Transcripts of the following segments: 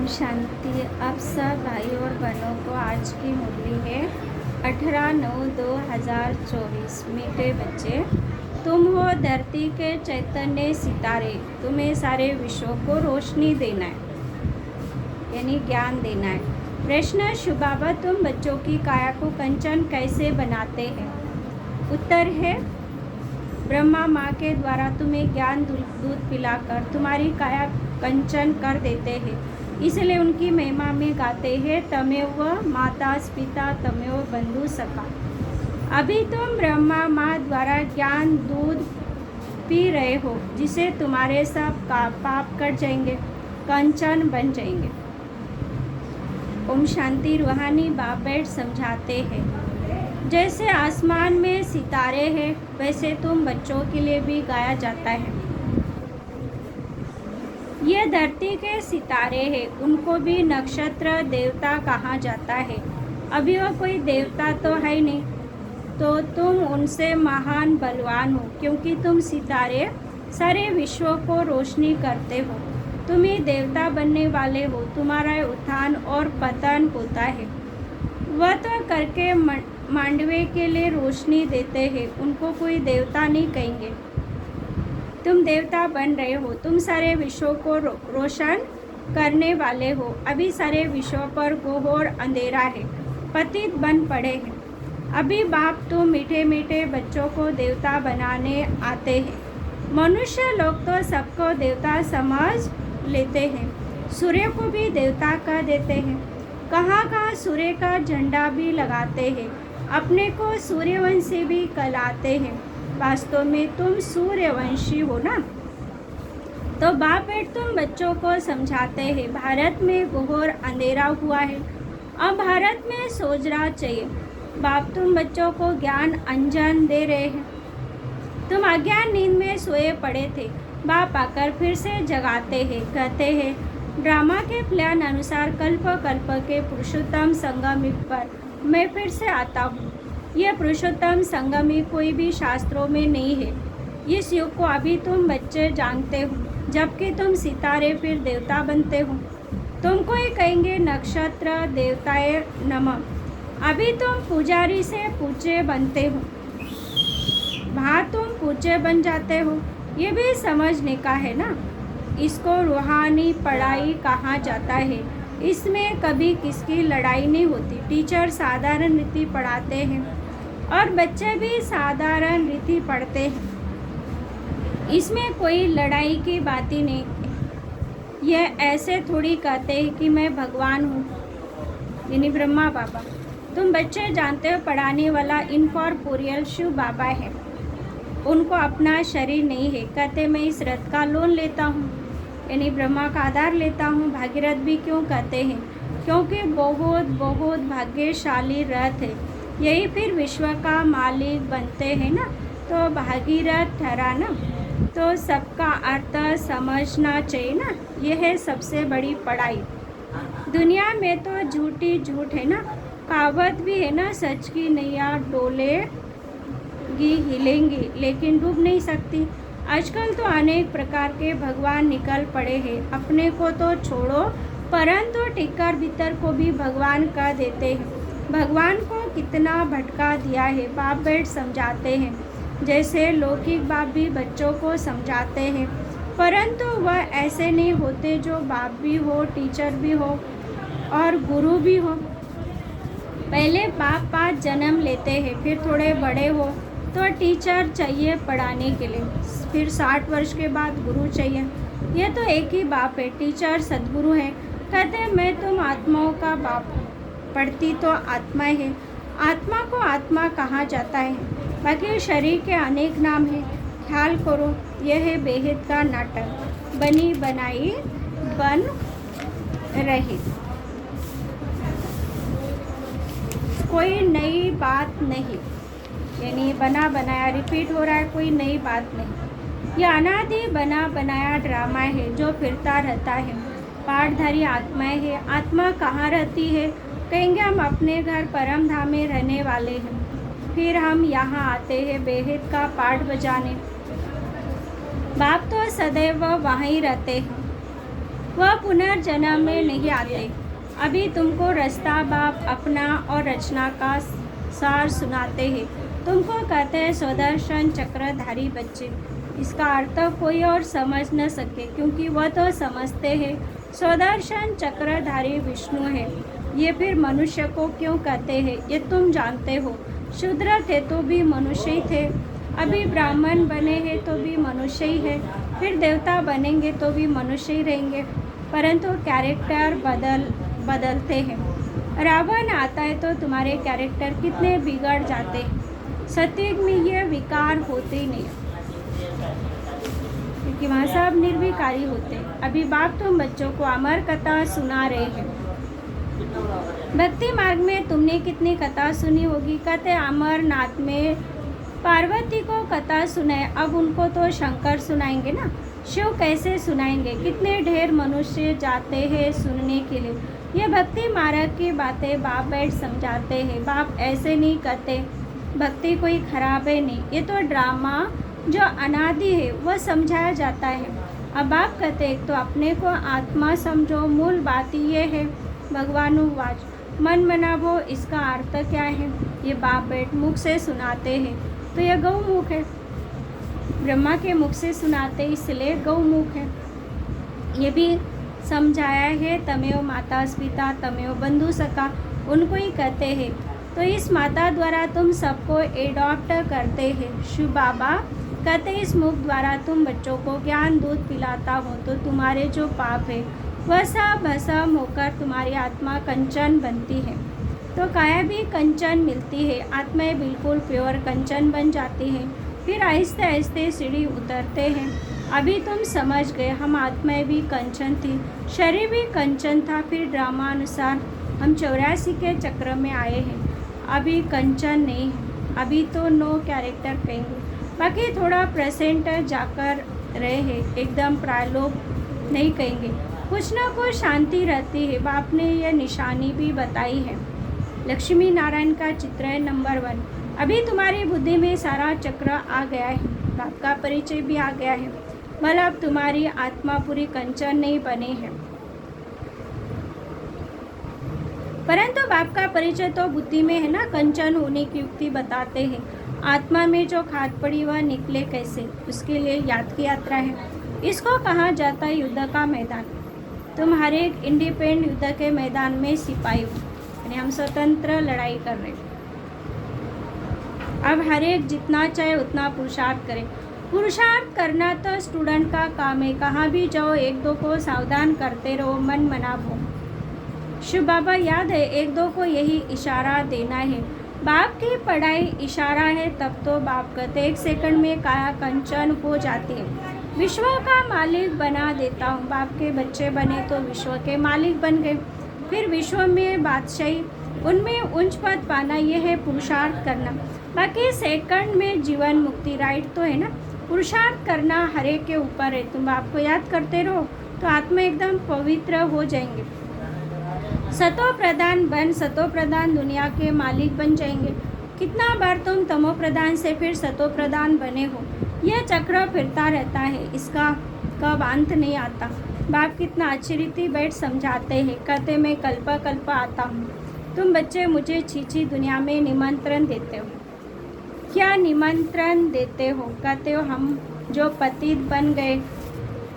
ओम शांति। आप सब भाई और बहनों को आज की मुरली है 18/9/2024। मीठे बच्चे, तुम हो धरती के चैतन्य सितारे, तुम्हें सारे विश्व को रोशनी देना है, यानी ज्ञान देना है। प्रश्न: शिव बाबा, तुम बच्चों की काया को कंचन कैसे बनाते हैं? उत्तर है, ब्रह्मा माँ के द्वारा तुम्हें ज्ञान दूध पिलाकर तुम्हारी काया कंचन कर देते हैं, इसलिए उनकी महिमा में गाते हैं, तमेव माता पिता तमेव बंधु सखा। अभी तुम ब्रह्मा माँ द्वारा ज्ञान दूध पी रहे हो, जिसे तुम्हारे सब का पाप कट जाएंगे, कंचन बन जाएंगे। ओम शांति। रूहानी बाप बैठ समझाते हैं, जैसे आसमान में सितारे हैं, वैसे तुम बच्चों के लिए भी गाया जाता है। ये धरती के सितारे हैं, उनको भी नक्षत्र देवता कहा जाता है। अभी वो कोई देवता तो है नहीं, तो तुम उनसे महान बलवान हो, क्योंकि तुम सितारे सारे विश्व को रोशनी करते हो। तुम ही देवता बनने वाले हो, तुम्हारा उत्थान और पतन होता है। वह तो करके मांडवे के लिए रोशनी देते हैं, उनको कोई देवता नहीं कहेंगे। तुम देवता बन रहे हो, तुम सारे विश्व को रोशन करने वाले हो। अभी सारे विश्व पर घोर अंधेरा है, पतित बन पड़े हैं। अभी बाप तुम मीठे मीठे बच्चों को देवता बनाने आते हैं। मनुष्य लोग तो सबको देवता समझ लेते हैं, सूर्य को भी देवता कह देते हैं, कहाँ कहाँ सूर्य का झंडा भी लगाते हैं, अपने को सूर्यवंशी भी कहलाते हैं। वास्तव में तुम सूर्यवंशी हो ना। तो बाप बेट तुम बच्चों को समझाते हैं, भारत में घोर अंधेरा हुआ है, अब भारत में सोचना चाहिए। बाप तुम बच्चों को ज्ञान अंजन दे रहे हैं। तुम अज्ञान नींद में सोए पड़े थे, बाप आकर फिर से जगाते हैं, कहते हैं, ड्रामा के प्लान अनुसार कल्प कल्प के पुरुषोत्तम संगम पर मैं फिर से आता हूँ। यह पुरुषोत्तम संगमी कोई भी शास्त्रों में नहीं है। इस युग को अभी तुम बच्चे जानते हो, जबकि तुम सितारे फिर देवता बनते हो। तुमको ही कहेंगे नक्षत्र देवताए नमः। अभी तुम पुजारी से पूज्य बनते हो, वहाँ तुम पूज्य बन जाते हो। ये भी समझने का है ना। इसको रूहानी पढ़ाई कहा जाता है। इसमें कभी किसकी लड़ाई नहीं होती। टीचर साधारण रीति पढ़ाते हैं और बच्चे भी साधारण रीति पढ़ते हैं। इसमें कोई लड़ाई की बात ही नहीं। यह ऐसे थोड़ी कहते हैं कि मैं भगवान हूँ, यानी ब्रह्मा बाबा। तुम बच्चे जानते हो, पढ़ाने वाला इनकॉर्पोरियल शिव बाबा है, उनको अपना शरीर नहीं है। कहते मैं इस रथ का लोन लेता हूँ, यानी ब्रह्मा का आधार लेता हूँ। भागीरथ भी क्यों कहते हैं? क्योंकि बहुत बहुत भाग्यशाली रथ है, यही फिर विश्व का मालिक बनते हैं ना। तो भागीरथ ठहरा ना, तो सबका अर्थ समझना चाहिए ना। यह है सबसे बड़ी पढ़ाई। दुनिया में तो झूठी झूठ है ना, कहावत भी है ना, सच की नैया डोलेगी हिलेंगी लेकिन डूब नहीं सकती। आजकल तो अनेक प्रकार के भगवान निकल पड़े हैं। अपने को तो छोड़ो, परंतु टिक्कर भीतर को भी भगवान कह देते हैं। भगवान को कितना भटका दिया है। बाप बैठ समझाते हैं, जैसे लौकिक बाप भी बच्चों को समझाते हैं, परंतु वह ऐसे नहीं होते जो बाप भी हो, टीचर भी हो और गुरु भी हो। पहले बाप 5 जन्म लेते हैं, फिर थोड़े बड़े हो तो टीचर चाहिए पढ़ाने के लिए, फिर 60 वर्ष के बाद गुरु चाहिए। यह तो एक ही बाप है, टीचर सद्गुरु है। कहते हैं मैं तुम आत्माओं का बाप हूँ। पढ़ती तो आत्मा है, आत्मा को आत्मा कहा जाता है। बाकी शरीर के अनेक नाम हैं, ख्याल करो। यह है बेहद का नाटक, बनी बनाई बन रही, कोई नई बात नहीं, यानी बना बनाया रिपीट हो रहा है, कोई नई बात नहीं। यह अनादि बना बनाया ड्रामा है जो फिरता रहता है। पाठधारी आत्माएं है। आत्मा कहाँ रहती है? कहेंगे हम अपने घर परम धाम में रहने वाले हैं, फिर हम यहाँ आते हैं बेहद का पाठ बजाने। बाप तो सदैव वहीं रहते हैं। वह पुनर्जन्म में नहीं आते। अभी तुमको रास्ता बाप अपना और रचना का सार सुनाते हैं। तुमको कहते हैं स्वदर्शन चक्रधारी बच्चे। इसका अर्थ कोई और समझ न सके, क्योंकि वह तो समझते हैं स्वदर्शन चक्रधारी विष्णु है। ये फिर मनुष्य को क्यों कहते हैं ये तुम जानते हो। शूद्र थे तो भी मनुष्य ही थे, अभी ब्राह्मण बने हैं तो भी मनुष्य ही है, फिर देवता बनेंगे तो भी मनुष्य ही रहेंगे, परंतु कैरेक्टर बदलते हैं। रावण आता है तो तुम्हारे कैरेक्टर कितने बिगड़ जाते हैं। सतयुग में ये विकार होते ही नहीं, क्योंकि वहाँ सब निर्विकारी होते हैं। अभी बाप तुम बच्चों को अमर कथा सुना रहे हैं। भक्ति मार्ग में तुमने कितनी कथा सुनी होगी। कहते अमरनाथ में पार्वती को कथा सुनाए, अब उनको तो शंकर सुनाएंगे ना, शिव कैसे सुनाएंगे। कितने ढेर मनुष्य जाते हैं सुनने के लिए। ये भक्ति मार्ग की बातें बाप बैठ समझाते हैं। बाप ऐसे नहीं कहते भक्ति कोई खराब है, नहीं, ये तो ड्रामा जो अनादि है वह समझाया जाता है। अब बाप कहते हैं तो अपने को आत्मा समझो। मूल बात ये है भगवानुवाच मन मनावो। इसका अर्थ क्या है ये बाप बैठ मुख से सुनाते हैं। तो यह गौमुख है, ब्रह्मा के मुख से सुनाते इसलिए गौमुख है। ये भी समझाया है तमेव माता पिता तमेव बंधु सखा, उनको ही कहते हैं। तो इस माता द्वारा तुम सबको एडॉप्ट करते हैं। शिव बाबा कहते इस मुख द्वारा तुम बच्चों को ज्ञान दूध पिलाता हो, तो तुम्हारे जो पाप है वह सब भस्म होकर तुम्हारी आत्मा कंचन बनती है। तो काया भी कंचन मिलती है, आत्माएं बिल्कुल प्योर कंचन बन जाती है। फिर आहिस्ते आहिस्ते सीढ़ी उतरते हैं। अभी तुम समझ गए हम आत्माएं भी कंचन थी, शरीर भी कंचन था। फिर ड्रामा अनुसार हम 84 के चक्र में आए हैं। अभी कंचन नहीं है, अभी तो नो कैरेक्टर कहेंगे, बाकी थोड़ा प्रेजेंट जाकर रहे हैं, एकदम प्रायलोक नहीं कहेंगे। कुछ ना कुछ शांति रहती है। बाप ने यह निशानी भी बताई है। लक्ष्मी नारायण का चित्र है नंबर 1। अभी तुम्हारी बुद्धि में सारा चक्र आ गया है, बाप का परिचय भी आ गया है। मतलब तुम्हारी आत्मा पूरी कंचन नहीं बनी है, परंतु बाप का परिचय तो बुद्धि में है ना। कंचन होने की युक्ति बताते हैं। आत्मा में जो खाद पड़ी वह निकले कैसे, उसके लिए याद की यात्रा है। इसको कहा जाता है युद्ध का मैदान। तुम हर एक इंडिपेंडेंट युद्ध के मैदान में सिपाही हो, यानी हम स्वतंत्र लड़ाई कर रहे हैं। अब हर एक जितना चाहे उतना पुरुषार्थ करे। पुरुषार्थ करना तो स्टूडेंट का काम है। कहाँ भी जाओ एक दो को सावधान करते रहो, मन मनावो। शिव बाबा याद है एक दो को यही इशारा देना है। बाप की पढ़ाई इशारा है, तब तो बाप कहते 1 सेकंड में काया कंचन हो जाती है। विश्व का मालिक बना देता हूँ। बाप के बच्चे बने तो विश्व के मालिक बन गए। फिर विश्व में बादशाही, उनमें उच्च पद पाना, यह है पुरुषार्थ करना। बाकी सेकंड में जीवन मुक्ति राइट तो है ना। पुरुषार्थ करना हर एक के ऊपर है। तुम बाप को याद करते रहो तो आत्मा एकदम पवित्र हो जाएंगे। सतो प्रधान बन, सतो प्रधान दुनिया के मालिक बन जाएंगे। कितना बार तुम तमो प्रधान से फिर सतो प्रधान बने हो। यह चक्र फिरता रहता है, इसका कब अंत नहीं आता। बाप कितना अच्छी रीति बैठ समझाते हैं। कहते मैं कल्प आता हूँ। तुम बच्चे मुझे छीछी दुनिया में निमंत्रण देते हो। क्या निमंत्रण देते हो? कहते हो हम जो पतित बन गए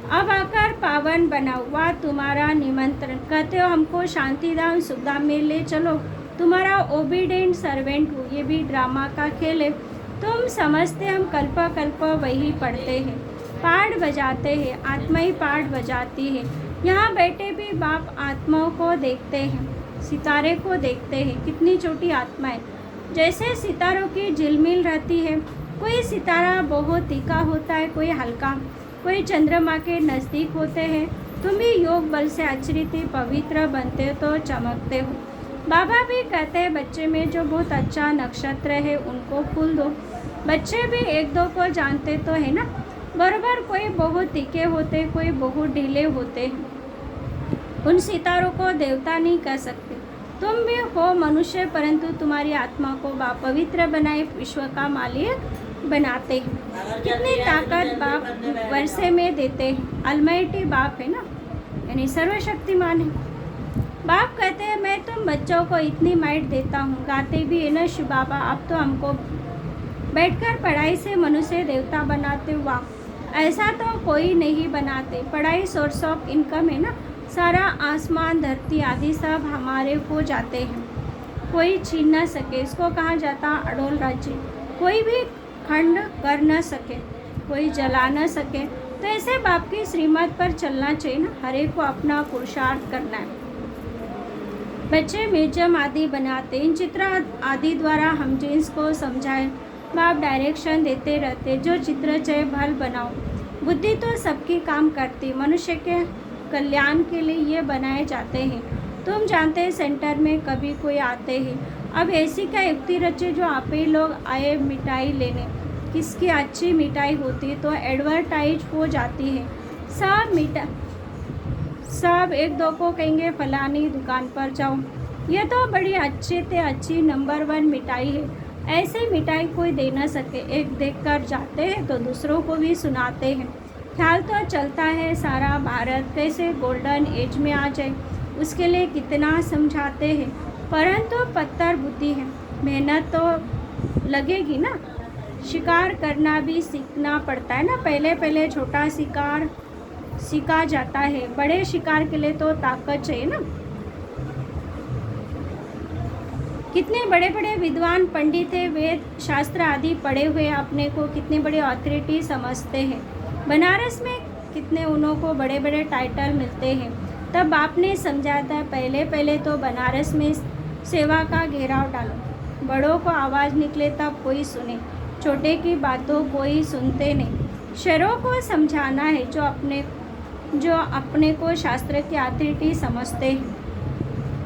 अब आकर पावन बना हुआ तुम्हारा निमंत्रण। कहते हो हमको शांतिधाम सुखधाम में ले चलो, तुम्हारा ओबीडेंट सर्वेंट हूँ। ये भी ड्रामा का खेल है। तुम समझते हम कल्प वही पढ़ते हैं, पाठ बजाते हैं, आत्मा ही पाठ बजाती है। यहाँ बैठे भी बाप आत्माओं को देखते हैं, सितारे को देखते हैं। कितनी छोटी आत्मा है। जैसे सितारों की झिलमिल रहती है, कोई सितारा बहुत तीखा होता है, कोई हल्का, कोई चंद्रमा के नज़दीक होते हैं। तुम भी योग बल से आचरित पवित्र बनते हो तो चमकते हो। बाबा भी कहते हैं बच्चे में जो बहुत अच्छा नक्षत्र है उनको फूल दो। बच्चे भी एक दो को जानते तो है ना, बराबर। कोई बहुत तीखे होते, कोई बहुत ढीले होते हैं। उन सितारों को देवता नहीं कह सकते। तुम भी हो मनुष्य, परंतु तुम्हारी आत्मा को बाप पवित्र बनाए विश्व का मालिक बनाते हैं। कितनी ताकत बाप वर्षे में देते हैं। अलमाइटी बाप है ना, यानी सर्वशक्तिमान है। बाप कहते हैं मैं तुम बच्चों को इतनी माइट देता हूँ, गाते भी है ना शिव बाबा, अब तो हमको बैठकर पढ़ाई से मनुष्य देवता बनाते हो। वाह, ऐसा तो कोई नहीं बनाते। पढ़ाई सोर्स ऑफ इनकम है ना, सारा आसमान धरती आदि सब हमारे हो जाते हैं, कोई छीन न सके। इसको कहा जाता अडोल राज्य, कोई भी खंड कर न सके, कोई जला न सके। तो ऐसे बाप की श्रीमत पर चलना चाहिए ना, हर एक को अपना पुरुषार्थ करना है। बच्चे म्यूजियम आदि बनाते, इन चित्र आदि द्वारा हम जिन्स को समझाएं। बाप डायरेक्शन देते रहते, जो चित्र चाहे भल बनाओ। बुद्धि तो सबकी काम करती, मनुष्य के कल्याण के लिए ये बनाए जाते हैं। तुम जानते हैं सेंटर में कभी कोई आते हैं, अब ऐसी क्या युक्ति रचे जो आप ही लोग आए मिठाई लेने। किसकी अच्छी मिठाई होती तो एडवर्टाइज हो जाती है, सब एक दो को कहेंगे फलानी दुकान पर जाओ, ये तो बड़ी अच्छी से अच्छी नंबर 1 मिठाई है। ऐसे मिठाई कोई दे ना सके, एक देख कर जाते हैं तो दूसरों को भी सुनाते हैं। ख्याल तो चलता है सारा भारत कैसे गोल्डन एज में आ जाए, उसके लिए कितना समझाते हैं, परंतु पत्थर बुद्धि है, मेहनत तो लगेगी ना। शिकार करना भी सीखना पड़ता है ना, पहले छोटा शिकार सीखा जाता है, बड़े शिकार के लिए तो ताकत चाहिए ना। कितने बड़े बड़े विद्वान पंडित है, वेद शास्त्र आदि पढ़े हुए अपने को कितने बड़े ऑथोरिटी समझते हैं। बनारस में कितने उन्हों को बड़े बड़े टाइटल मिलते हैं। तब आपने समझा था पहले तो बनारस में सेवा का घेराव डालो, बड़ों को आवाज़ निकले तब कोई सुने, छोटे की बातों कोई सुनते नहीं। शहरों को समझाना है जो अपने को शास्त्र की अथॉरिटी समझते हैं।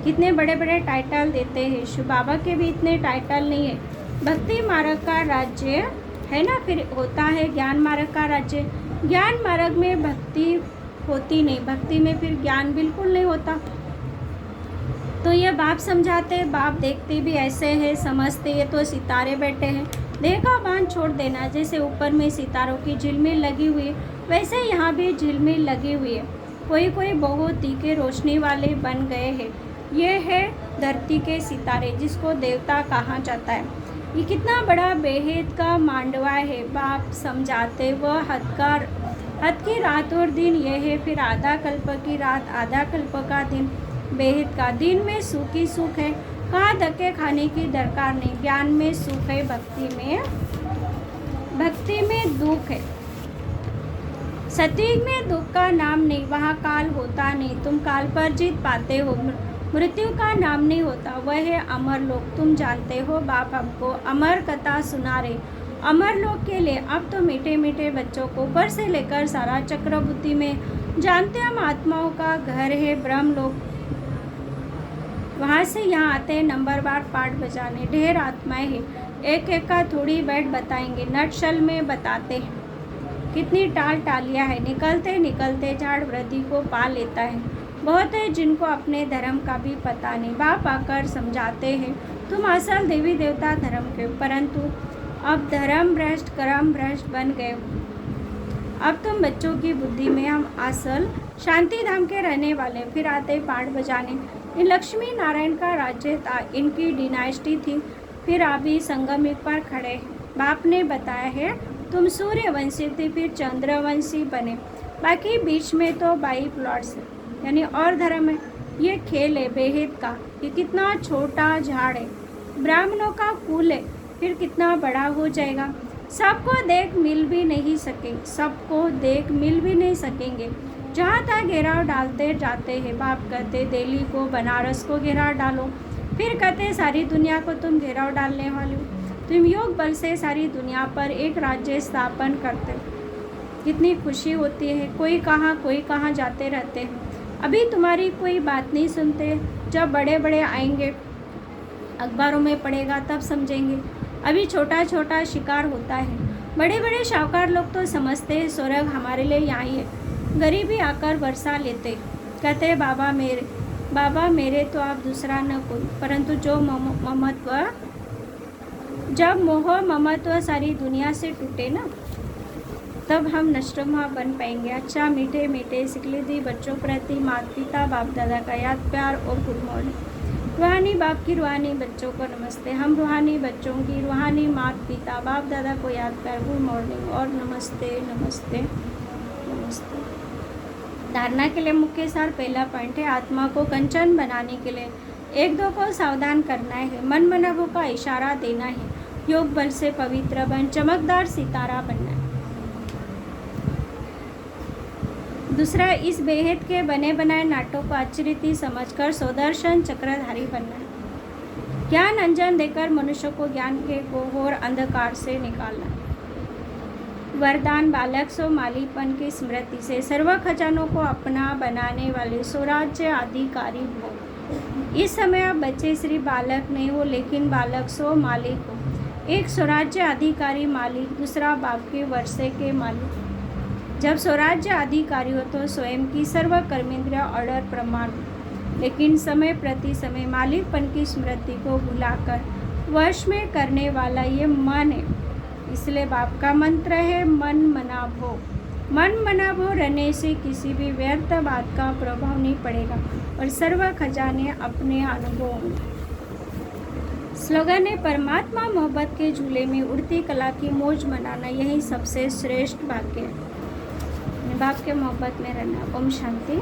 कितने बड़े बड़े टाइटल देते हैं, शिव बाबा के भी इतने टाइटल नहीं है। भक्ति मार्ग का राज्य है ना, फिर होता है ज्ञान मार्ग का राज्य। ज्ञान मार्ग में भक्ति होती नहीं, भक्ति में फिर ज्ञान बिल्कुल नहीं होता। तो ये बाप समझाते, बाप देखते भी ऐसे है, समझते ये तो सितारे बैठे हैं, देह का बांध छोड़ देना। जैसे ऊपर में सितारों की झिलमिल लगी हुई है, वैसे यहाँ भी झिलमिल लगी हुई है। कोई बहुत तीखे रोशनी वाले बन गए हैं। ये है धरती के सितारे, जिसको देवता कहा जाता है। ये कितना बड़ा बेहद का मांडवा है। बाप समझाते वह हद की रात और दिन ये है, फिर आधा कल्प की रात, आधा कल्प का दिन। बेहद का दिन में सुख ही सुख है, कहाँ धक्के खाने की दरकार नहीं। ज्ञान में सुख है, भक्ति में दुख है। सतयुग में दुख का नाम नहीं, वहाँ काल होता नहीं, तुम काल पर जीत पाते हो। मृत्यु का नाम नहीं होता, वह है अमर लोक, तुम जानते हो। बाप हमको अमर कथा सुना रहे। अमर लोक के लिए अब तो मीठे मीठे बच्चों को ऊपर से लेकर सारा चक्र बुद्धि में जानते हम आत्माओं का घर है ब्रह्म लोक। वहाँ से यहाँ आते हैं नंबरवार पाठ बजाने। ढेर आत्माएं हैं, एक एक का थोड़ी बैठ बताएंगे, नटशल में बताते हैं। कितनी टालियाँ है, निकलते झाड़ वृद्धि को पा लेता है। बहुत है जिनको अपने धर्म का भी पता नहीं। बाप आकर समझाते हैं तुम असल देवी देवता धर्म के, परंतु अब धर्म भ्रष्ट कर्म भ्रष्ट बन गए हो। अब तुम बच्चों की बुद्धि में हम असल शांति धाम के रहने वाले। फिर आते पाठ बजाने। इन लक्ष्मी नारायण का राज्य था, इनकी डिनाइस्टी थी, फिर अभी संगम पर खड़े हैं। बाप ने बताया है तुम सूर्यवंशी थे, फिर चंद्रवंशी बने, बाकी बीच में तो बाई प्लॉट्स यानी और धर्म है। ये खेल है बेहद का, ये कितना छोटा झाड़ है, ब्राह्मणों का कुल है, फिर कितना बड़ा हो जाएगा। सबको देख मिल भी नहीं सकेंगे। जहाँ तक घेराव डालते जाते हैं। बाप कहते दिल्ली को बनारस को घेराव डालो, फिर कहते सारी दुनिया को तुम घेराव डालने वाले हो। तुम योग बल से सारी दुनिया पर एक राज्य स्थापन करते हो। कितनी खुशी होती है। कोई कहाँ जाते रहते हैं। अभी तुम्हारी कोई बात नहीं सुनते, जब बड़े बड़े आएंगे अखबारों में पड़ेगा तब समझेंगे। अभी छोटा छोटा शिकार होता है। बड़े बड़े शाहूकार लोग तो समझते हैं स्वर्ग हमारे लिए यहाँ ही है। गरीबी आकर बरसा लेते, कहते बाबा मेरे तो आप दूसरा न कोई, परंतु जब मोह ममत्व सारी दुनिया से टूटे ना, तब हम नष्टमा बन पाएंगे। अच्छा मीठे मीठे सिकलिदी बच्चों प्रति माता पिता बाप दादा का याद प्यार और गुड मॉर्निंग। रूहानी बाप की रूहानी बच्चों को नमस्ते। हम रूहानी बच्चों की रूहानी माता पिता बाप दादा को याद प्यार गुड मॉर्निंग और नमस्ते नमस्ते नमस्ते। धारणा के लिए मुख्य सार पहला पॉइंट है, आत्मा को कंचन बनाने के लिए एक दो को सावधान करना है, मन मनवों का इशारा देना है, योग बल से पवित्र बन चमकदार सितारा बनना है। दूसरा, इस बेहद के बने बनाए नाटों को अच्छी रीति समझकर सुदर्शन चक्रधारी बनना है। ज्ञान अंजन देकर मनुष्य को ज्ञान के घोर अंधकार से निकालना है। वरदान, बालक सो मालिकपन की स्मृति से सर्व खजानों को अपना बनाने वाले स्वराज्य अधिकारी हो। इस समय आप बच्चे सिर्फ बालक नहीं हो, लेकिन बालक सो मालिक हो। एक स्वराज्य अधिकारी मालिक, दूसरा बाप के वर्षे के मालिक। जब स्वराज्य अधिकारी हो तो स्वयं की सर्व कर्मेंद्रिय ऑर्डर प्रमाण, लेकिन समय प्रति समय मालिकपन की स्मृति को भुलाकर वश में करने वाला ये मन है। इसलिए बाप का मंत्र है मन मना भो। मन मना भो रहने से किसी भी व्यर्थ बात का प्रभाव नहीं पड़ेगा और सर्व खजाने अपने अनुभव होंगे। स्लोगन है, परमात्मा मोहब्बत के झूले में उड़ती कला की मौज मनाना यही सबसे श्रेष्ठ भाग्य है। बाप के मोहब्बत में रहना। ओम शांति।